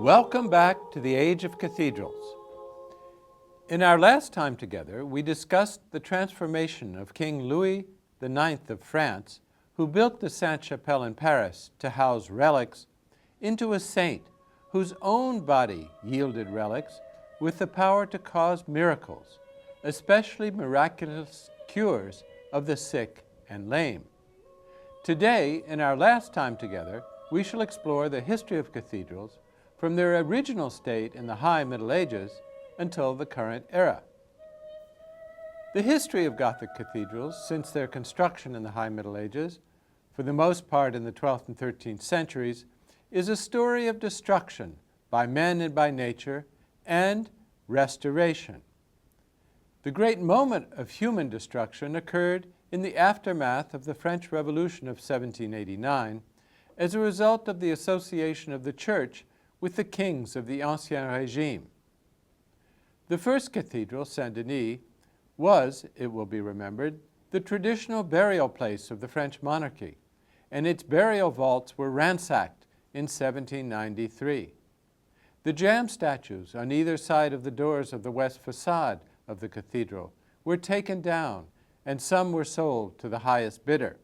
Welcome back to the Age of Cathedrals. In our last time together, we discussed the transformation of King Louis IX of France, who built the Sainte-Chapelle in Paris to house relics, into a saint whose own body yielded relics with the power to cause miracles, especially miraculous cures of the sick and lame. Today, in our last time together, we shall explore the history of cathedrals from their original state in the High Middle Ages until the current era. The history of Gothic cathedrals since their construction in the High Middle Ages, for the most part in the 12th and 13th centuries, is a story of destruction by men and by nature, and restoration. The great moment of human destruction occurred in the aftermath of the French Revolution of 1789 as a result of the association of the Church with the kings of the Ancien Regime. The first cathedral, Saint-Denis, was, it will be remembered, the traditional burial place of the French monarchy, and its burial vaults were ransacked in 1793. The jam statues on either side of the doors of the west facade of the cathedral were taken down, and some were sold to the highest bidder.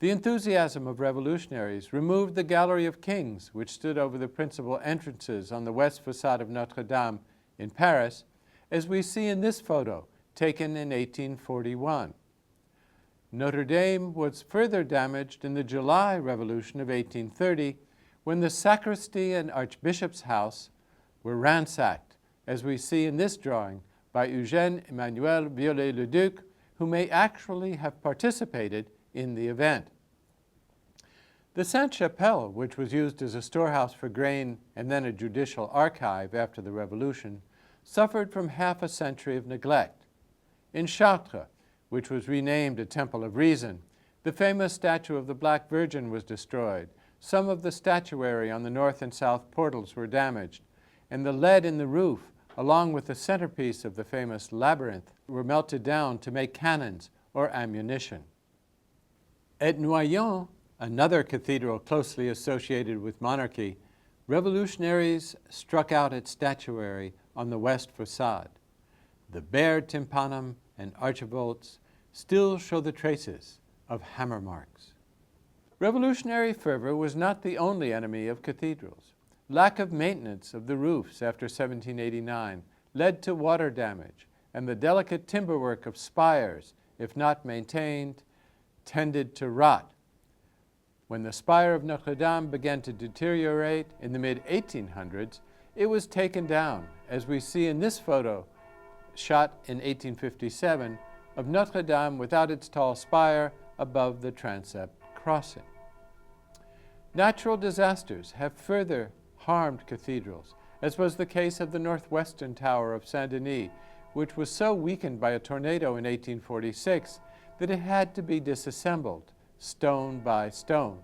The enthusiasm of revolutionaries removed the Gallery of Kings, which stood over the principal entrances on the west facade of Notre-Dame in Paris, as we see in this photo taken in 1841. Notre-Dame was further damaged in the July Revolution of 1830, when the sacristy and archbishop's house were ransacked, as we see in this drawing by Eugene-Emmanuel Viollet-le-Duc, who may actually have participated in the event. The Sainte-Chapelle, which was used as a storehouse for grain and then a judicial archive after the Revolution, suffered from half a century of neglect. In Chartres, which was renamed a Temple of Reason, the famous statue of the Black Virgin was destroyed. Some of the statuary on the north and south portals were damaged, and the lead in the roof, along with the centerpiece of the famous labyrinth, were melted down to make cannons or ammunition. At Noyon, another cathedral closely associated with monarchy, revolutionaries struck out its statuary on the west facade. The bare tympanum and archivolts still show the traces of hammer marks. Revolutionary fervor was not the only enemy of cathedrals. Lack of maintenance of the roofs after 1789 led to water damage, and the delicate timberwork of spires, if not maintained, tended to rot. When the spire of Notre-Dame began to deteriorate in the mid-1800s, it was taken down, as we see in this photo, shot in 1857, of Notre-Dame without its tall spire above the transept crossing. Natural disasters have further harmed cathedrals, as was the case of the northwestern tower of Saint-Denis, which was so weakened by a tornado in 1846 that it had to be disassembled, stone by stone.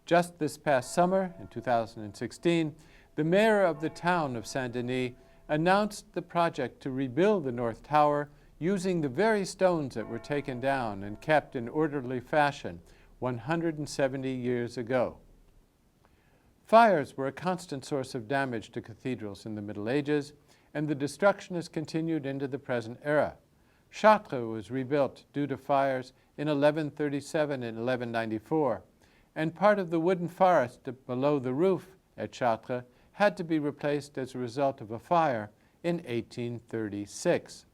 Just this past summer, in 2016, the mayor of the town of Saint-Denis announced the project to rebuild the North Tower using the very stones that were taken down and kept in orderly fashion 170 years ago. Fires were a constant source of damage to cathedrals in the Middle Ages, and the destruction has continued into the present era. Chartres was rebuilt due to fires in 1137 and 1194, and part of the wooden forest below the roof at Chartres had to be replaced as a result of a fire in 1836.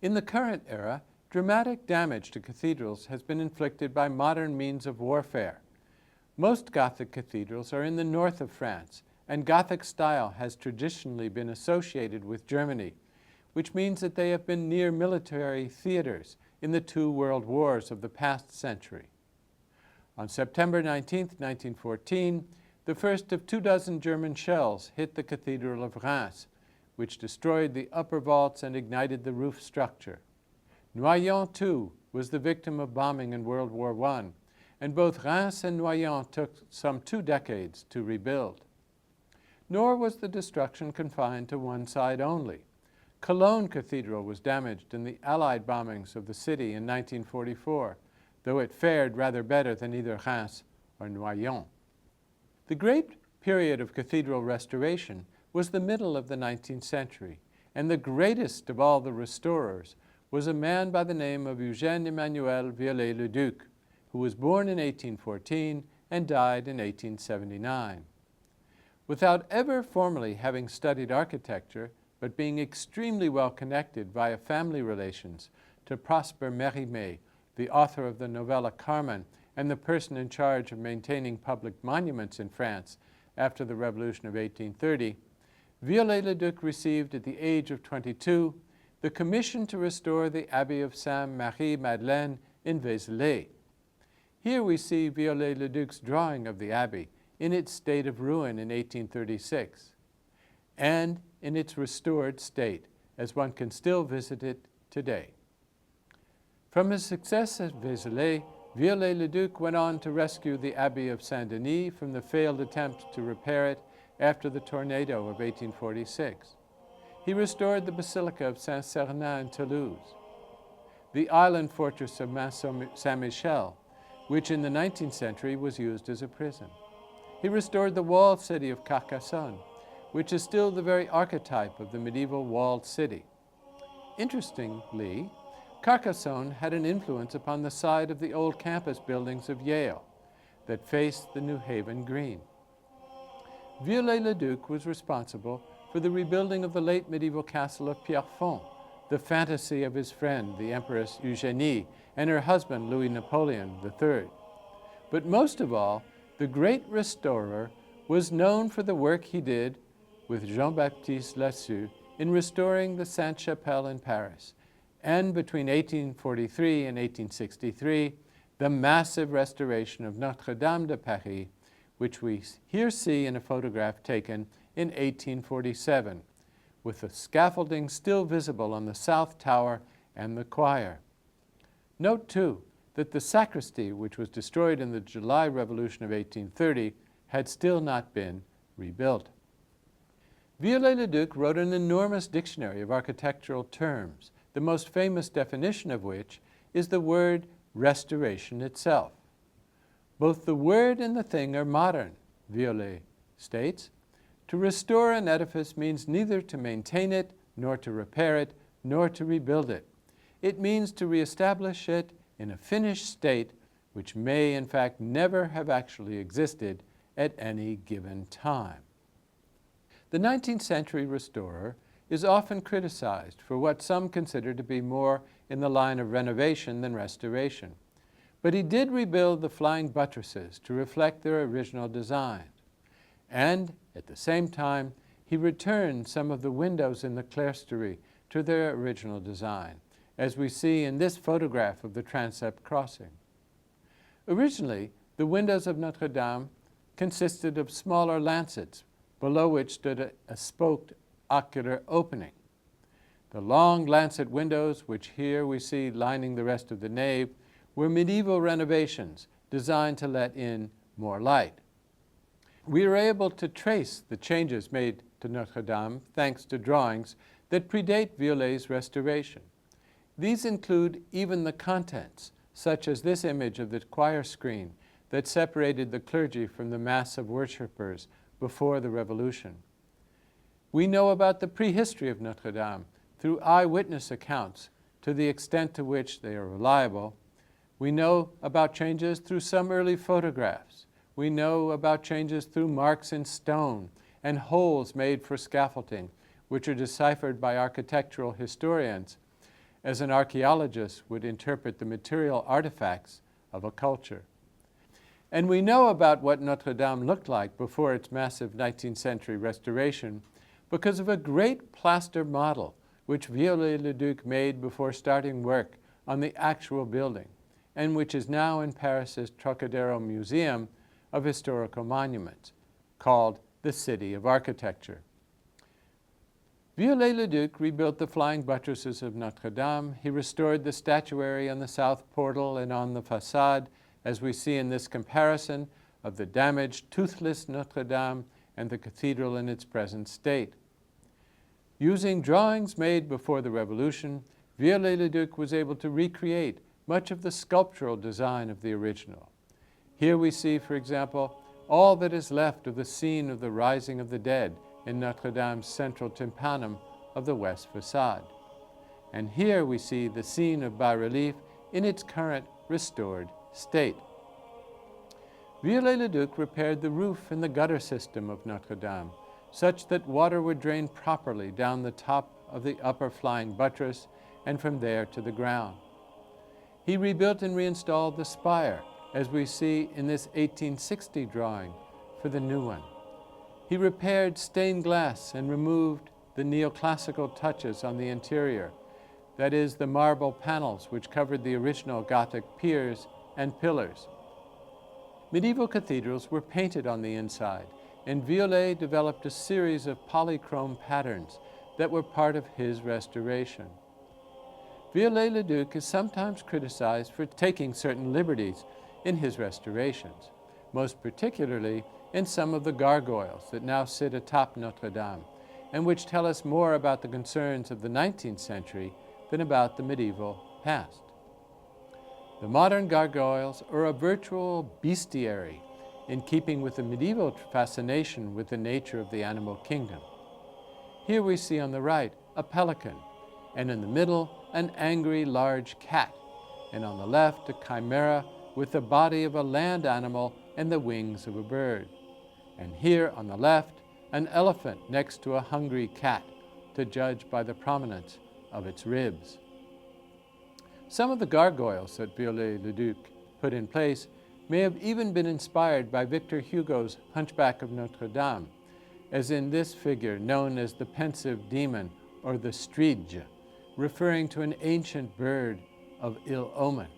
In the current era, dramatic damage to cathedrals has been inflicted by modern means of warfare. Most Gothic cathedrals are in the north of France, and Gothic style has traditionally been associated with Germany, which means that they have been near military theaters in the two world wars of the past century. On September 19, 1914, the first of 24 German shells hit the Cathedral of Reims, which destroyed the upper vaults and ignited the roof structure. Noyon, too, was the victim of bombing in World War I, and both Reims and Noyon took some 2 decades to rebuild. Nor was the destruction confined to one side only. Cologne Cathedral was damaged in the Allied bombings of the city in 1944, though it fared rather better than either Reims or Noyon. The great period of cathedral restoration was the middle of the 19th century, and the greatest of all the restorers was a man by the name of Eugene-Emmanuel Viollet-le-Duc, who was born in 1814 and died in 1879. Without ever formally having studied architecture, but being extremely well connected via family relations to Prosper Mérimée, the author of the novella Carmen and the person in charge of maintaining public monuments in France after the Revolution of 1830, Viollet-le-Duc received at the age of 22 the commission to restore the Abbey of Sainte-Marie-Madeleine in Vezelay. Here we see Viollet-le-Duc's drawing of the abbey in its state of ruin in 1836, and in its restored state, as one can still visit it today. From his success at Vezelay, Viollet-le-Duc went on to rescue the Abbey of Saint-Denis from the failed attempt to repair it after the tornado of 1846. He restored the Basilica of Saint-Sernin in Toulouse, the island fortress of Saint-Michel, which in the 19th century was used as a prison. He restored the walled city of Carcassonne, which is still the very archetype of the medieval walled city. Interestingly, Carcassonne had an influence upon the side of the old campus buildings of Yale that faced the New Haven Green. Viollet-le-Duc was responsible for the rebuilding of the late medieval castle of Pierrefonds, the fantasy of his friend, the Empress Eugénie, and her husband, Louis Napoleon III. But most of all, the great restorer was known for the work he did with Jean-Baptiste Lassus in restoring the Sainte-Chapelle in Paris, and between 1843 and 1863, the massive restoration of Notre-Dame de Paris, which we here see in a photograph taken in 1847, with the scaffolding still visible on the south tower and the choir. Note, too, that the sacristy, which was destroyed in the July Revolution of 1830, had still not been rebuilt. Viollet-le-Duc wrote an enormous dictionary of architectural terms, the most famous definition of which is the word restoration itself. Both the word and the thing are modern, Viollet states. To restore an edifice means neither to maintain it, nor to repair it, nor to rebuild it. It means to reestablish it in a finished state which may in fact never have actually existed at any given time. The 19th century restorer is often criticized for what some consider to be more in the line of renovation than restoration. But he did rebuild the flying buttresses to reflect their original design. And at the same time, he returned some of the windows in the clerestory to their original design, as we see in this photograph of the transept crossing. Originally, the windows of Notre-Dame consisted of smaller lancets, below which stood a spoked ocular opening. The long lancet windows, which here we see lining the rest of the nave, were medieval renovations designed to let in more light. We are able to trace the changes made to Notre-Dame thanks to drawings that predate Violet's restoration. These include even the contents, such as this image of the choir screen that separated the clergy from the mass of worshippers before the Revolution. We know about the prehistory of Notre-Dame through eyewitness accounts to the extent to which they are reliable. We know about changes through some early photographs. We know about changes through marks in stone and holes made for scaffolding, which are deciphered by architectural historians as an archaeologist would interpret the material artifacts of a culture. And we know about what Notre-Dame looked like before its massive 19th century restoration because of a great plaster model which Viollet-le-Duc made before starting work on the actual building, and which is now in Paris's Trocadero Museum of Historical Monuments, called the City of Architecture. Viollet-le-Duc rebuilt the flying buttresses of Notre-Dame. He restored the statuary on the south portal and on the facade, as we see in this comparison of the damaged, toothless Notre-Dame and the cathedral in its present state. Using drawings made before the Revolution, Viollet-le-Duc was able to recreate much of the sculptural design of the original. Here we see, for example, all that is left of the scene of the rising of the dead in Notre-Dame's central tympanum of the west facade. And here we see the scene of bas-relief in its current restored state. Viollet-le-Duc repaired the roof and the gutter system of Notre-Dame, such that water would drain properly down the top of the upper flying buttress and from there to the ground. He rebuilt and reinstalled the spire, as we see in this 1860 drawing for the new one. He repaired stained glass and removed the neoclassical touches on the interior, that is, the marble panels which covered the original Gothic piers and pillars. Medieval cathedrals were painted on the inside, and Viollet developed a series of polychrome patterns that were part of his restoration. Viollet-le-Duc is sometimes criticized for taking certain liberties in his restorations, most particularly in some of the gargoyles that now sit atop Notre-Dame, and which tell us more about the concerns of the 19th century than about the medieval past. The modern gargoyles are a virtual bestiary in keeping with the medieval fascination with the nature of the animal kingdom. Here we see on the right a pelican, and in the middle an angry large cat, and on the left a chimera with the body of a land animal and the wings of a bird. And here on the left, an elephant next to a hungry cat, to judge by the prominence of its ribs. Some of the gargoyles that Viollet-le-Duc put in place may have even been inspired by Victor Hugo's Hunchback of Notre-Dame, as in this figure known as the pensive demon or the stridge, referring to an ancient bird of ill omen.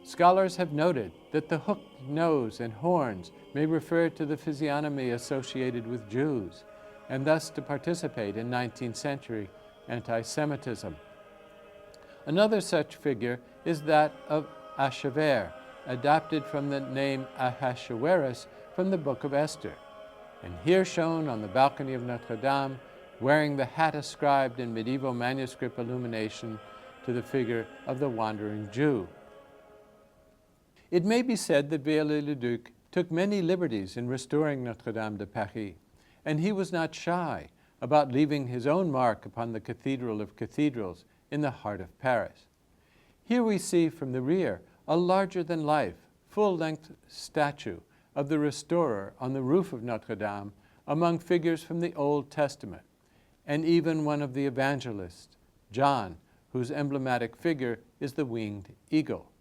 Scholars have noted that the hooked nose and horns may refer to the physiognomy associated with Jews, and thus to participate in 19th century anti-Semitism. Another such figure is that of Ahasuerus, adapted from the name Ahasuerus from the Book of Esther, and here shown on the balcony of Notre-Dame, wearing the hat ascribed in medieval manuscript illumination to the figure of the wandering Jew. It may be said that Viollet-le-Duc took many liberties in restoring Notre-Dame de Paris, and he was not shy about leaving his own mark upon the Cathedral of Cathedrals in the heart of Paris. Here we see from the rear a larger-than-life, full-length statue of the restorer on the roof of Notre-Dame among figures from the Old Testament, and even one of the evangelists, John, whose emblematic figure is the winged eagle.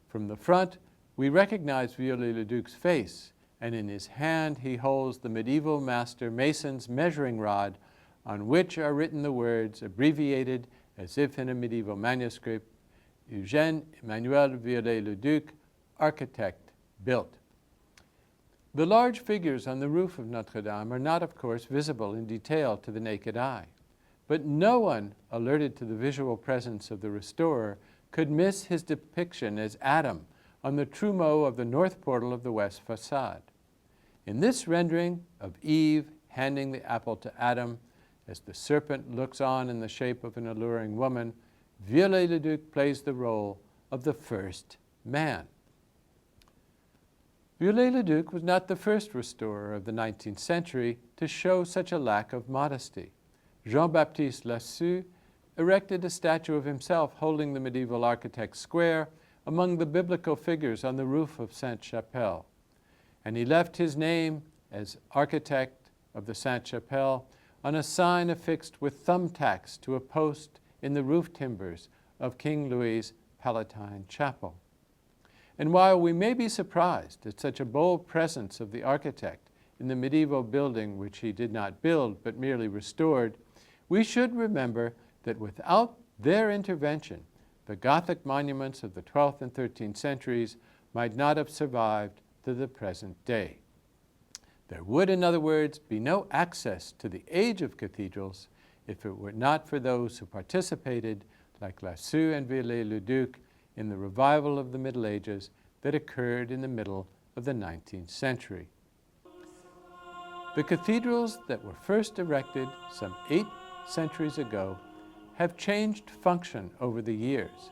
From the front, we recognize Viollet-le-Duc's face, and in his hand he holds the medieval master mason's measuring rod, on which are written the words, abbreviated as if in a medieval manuscript, Eugene-Emmanuel Viollet-le-Duc, architect, built. The large figures on the roof of Notre-Dame are not, of course, visible in detail to the naked eye, but no one alerted to the visual presence of the restorer could miss his depiction as Adam on the trumeau of the north portal of the west facade. In this rendering of Eve handing the apple to Adam, as the serpent looks on in the shape of an alluring woman, Viollet-le-Duc plays the role of the first man. Viollet-le-Duc was not the first restorer of the 19th century to show such a lack of modesty. Jean-Baptiste Lassus erected a statue of himself holding the medieval architect's square among the biblical figures on the roof of Sainte-Chapelle, and he left his name as architect of the Sainte-Chapelle on a sign affixed with thumbtacks to a post in the roof timbers of King Louis's Palatine Chapel. And while we may be surprised at such a bold presence of the architect in the medieval building which he did not build but merely restored, we should remember that without their intervention, the Gothic monuments of the 12th and 13th centuries might not have survived to the present day. There would, in other words, be no access to the Age of Cathedrals if it were not for those who participated, like Lassus and Viollet-le-Duc, in the revival of the Middle Ages that occurred in the middle of the 19th century. The cathedrals that were first erected some 8 centuries ago have changed function over the years,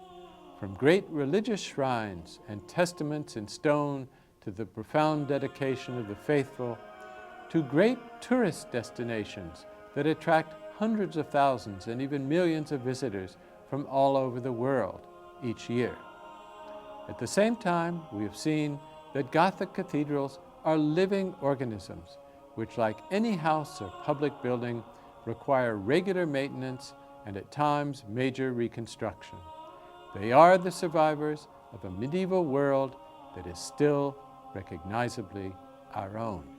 from great religious shrines and testaments in stone to the profound dedication of the faithful, to great tourist destinations that attract hundreds of thousands and even millions of visitors from all over the world each year. At the same time, we have seen that Gothic cathedrals are living organisms, which, like any house or public building, require regular maintenance and at times major reconstruction. They are the survivors of a medieval world that is still recognizably our own.